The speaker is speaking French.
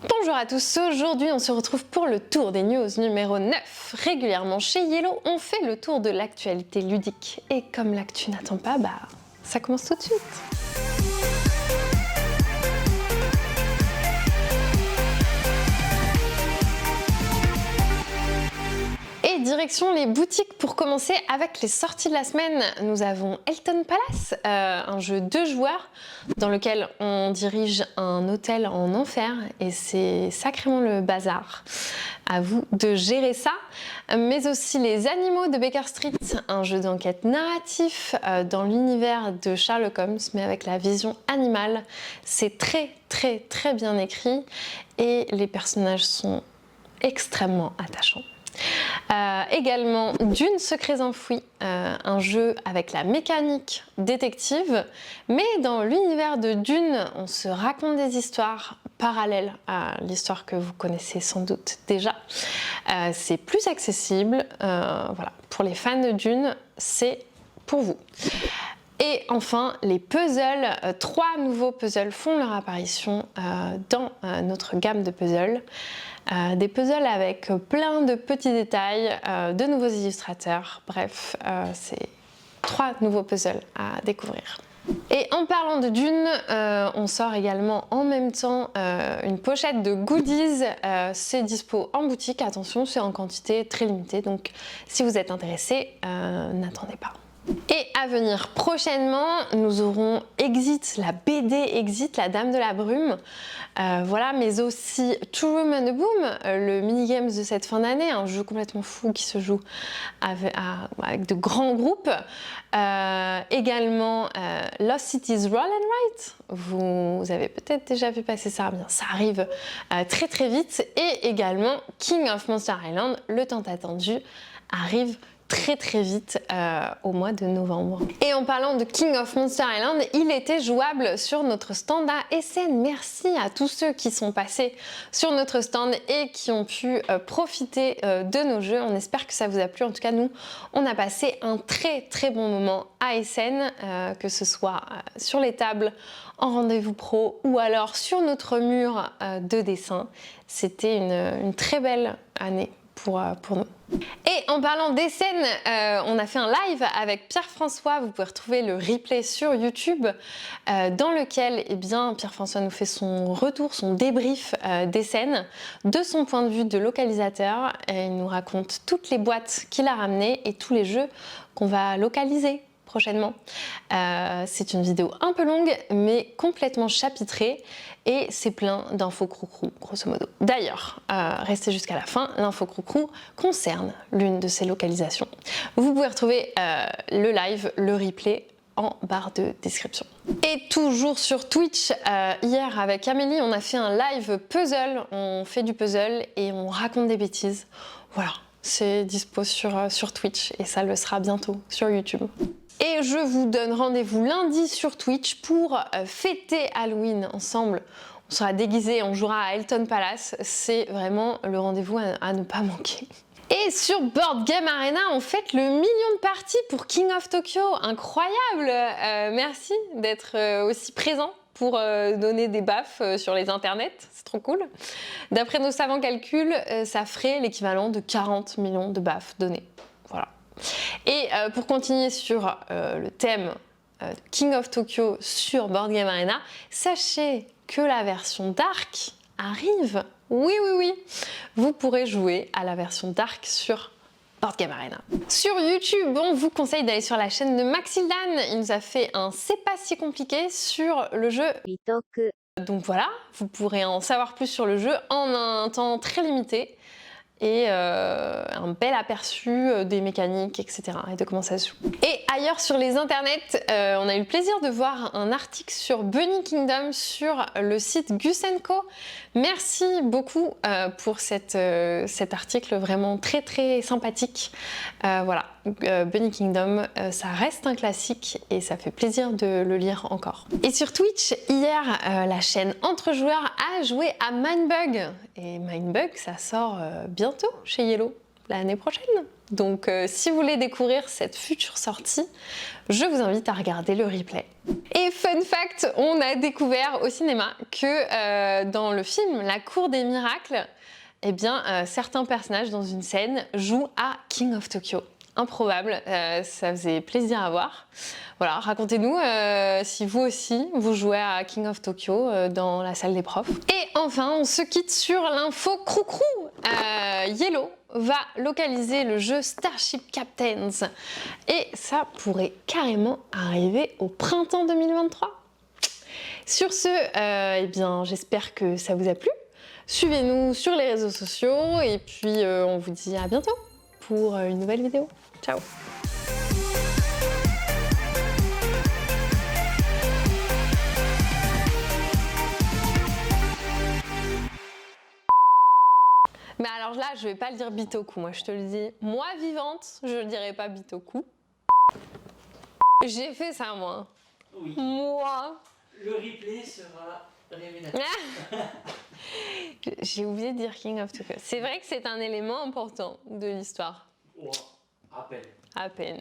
Bonjour à tous, aujourd'hui on se retrouve pour le tour des news numéro 9. Régulièrement chez Yellow, on fait le tour de l'actualité ludique. Et comme l'actu n'attend pas, ça commence tout de suite. Et direction les boutiques pour commencer avec les sorties de la semaine. Nous avons Elton Palace, un jeu 2 joueurs dans lequel on dirige un hôtel en enfer et c'est sacrément le bazar. À vous de gérer ça. Mais aussi Les Animaux de Baker Street, un jeu d'enquête narratif dans l'univers de Sherlock Holmes mais avec la vision animale. C'est très bien écrit et les personnages sont extrêmement attachants. Également Dune Secrets Enfouis, un jeu avec la mécanique détective, mais dans l'univers de Dune, on se raconte des histoires parallèles à l'histoire que vous connaissez sans doute déjà. C'est plus accessible, voilà, pour les fans de Dune, c'est pour vous. Et enfin, les puzzles, 3 nouveaux puzzles font leur apparition dans notre gamme de puzzles. Des puzzles avec plein de petits détails, de nouveaux illustrateurs, bref, c'est 3 nouveaux puzzles à découvrir. Et en parlant de Dune, on sort également en même temps une pochette de goodies, c'est dispo en boutique, attention c'est en quantité très limitée, donc si vous êtes intéressé, n'attendez pas. Et à venir prochainement, nous aurons Exit, la BD Exit, la Dame de la Brume, voilà, mais aussi Two Room and a Boom, le mini-games de cette fin d'année, un jeu complètement fou qui se joue avec de grands groupes. Également Lost Cities Roll and Write, vous avez peut-être déjà vu passer ça, bien ça arrive très vite. Et également King of Monster Island, le tant attendu, arrive très vite au mois de novembre. Et en parlant de King of Monster Island, il était jouable sur notre stand à Essen. Merci à tous ceux qui sont passés sur notre stand et qui ont pu profiter de nos jeux. On espère que ça vous a plu. En tout cas, nous, on a passé un très bon moment à Essen, que ce soit sur les tables, en rendez-vous pro ou alors sur notre mur de dessin. C'était une très belle année pour nous. Et en parlant d'Essen, on a fait un live avec Pierre-François, vous pouvez retrouver le replay sur YouTube, dans lequel Pierre-François nous fait son retour, son débrief d'Essen, de son point de vue de localisateur, et il nous raconte toutes les boîtes qu'il a ramenées et tous les jeux qu'on va localiser prochainement. C'est une vidéo un peu longue mais complètement chapitrée et c'est plein d'infos croucrou grosso modo. D'ailleurs, restez jusqu'à la fin, l'info croucrou concerne l'une de ces localisations. Vous pouvez retrouver le live, le replay en barre de description. Et toujours sur Twitch, hier avec Amélie, on a fait un live puzzle, on fait du puzzle et on raconte des bêtises. Voilà, c'est dispo sur Twitch et ça le sera bientôt sur YouTube. Et je vous donne rendez-vous lundi sur Twitch pour fêter Halloween ensemble. On sera déguisés, on jouera à Elton Palace. C'est vraiment le rendez-vous à ne pas manquer. Et sur Board Game Arena, on fête le 1 million de parties pour King of Tokyo. Incroyable! Merci d'être aussi présent pour donner des baffes sur les internets. C'est trop cool. D'après nos savants calculs, ça ferait l'équivalent de 40 millions de baffes données. Voilà. Et pour continuer sur le thème King of Tokyo sur Board Game Arena, sachez que la version Dark arrive. Oui, vous pourrez jouer à la version Dark sur Board Game Arena. Sur YouTube, on vous conseille d'aller sur la chaîne de Maxildan. Il nous a fait un C'est pas si compliqué sur le jeu Bitoku. Donc voilà, vous pourrez en savoir plus sur le jeu en un temps très limité. Et un bel aperçu des mécaniques, etc. et de comment ça se joue. Et ailleurs sur les internets, on a eu le plaisir de voir un article sur Bunny Kingdom sur le site Gus & Co. Merci beaucoup pour cet article vraiment très sympathique. Voilà, Bunny Kingdom, ça reste un classique et ça fait plaisir de le lire encore. Et sur Twitch, hier, la chaîne Entre Joueurs a joué à Mindbug. Et Mindbug, ça sort bientôt chez Yellow. l'année prochaine. Donc si vous voulez découvrir cette future sortie, je vous invite à regarder le replay. Et fun fact, on a découvert au cinéma que dans le film La Cour des Miracles, eh bien, certains personnages dans une scène jouent à King of Tokyo. Improbable, ça faisait plaisir à voir. Voilà, racontez-nous si vous aussi vous jouez à King of Tokyo dans la salle des profs. Et enfin, on se quitte sur l'info croucrou. Yellow va localiser le jeu Starship Captains et ça pourrait carrément arriver au printemps 2023. Sur ce, eh bien, j'espère que ça vous a plu. Suivez-nous sur les réseaux sociaux et puis on vous dit à bientôt pour une nouvelle vidéo. Ciao! Mais alors là, je vais pas le dire Bitoku, moi je te le dis. Moi vivante, je ne dirais pas Bitoku. J'ai fait ça moi. Oui. Moi. Le replay sera révélateur. J'ai oublié de dire King of Tokyo. C'est vrai que c'est un élément important de l'histoire. Oh, à peine. À peine.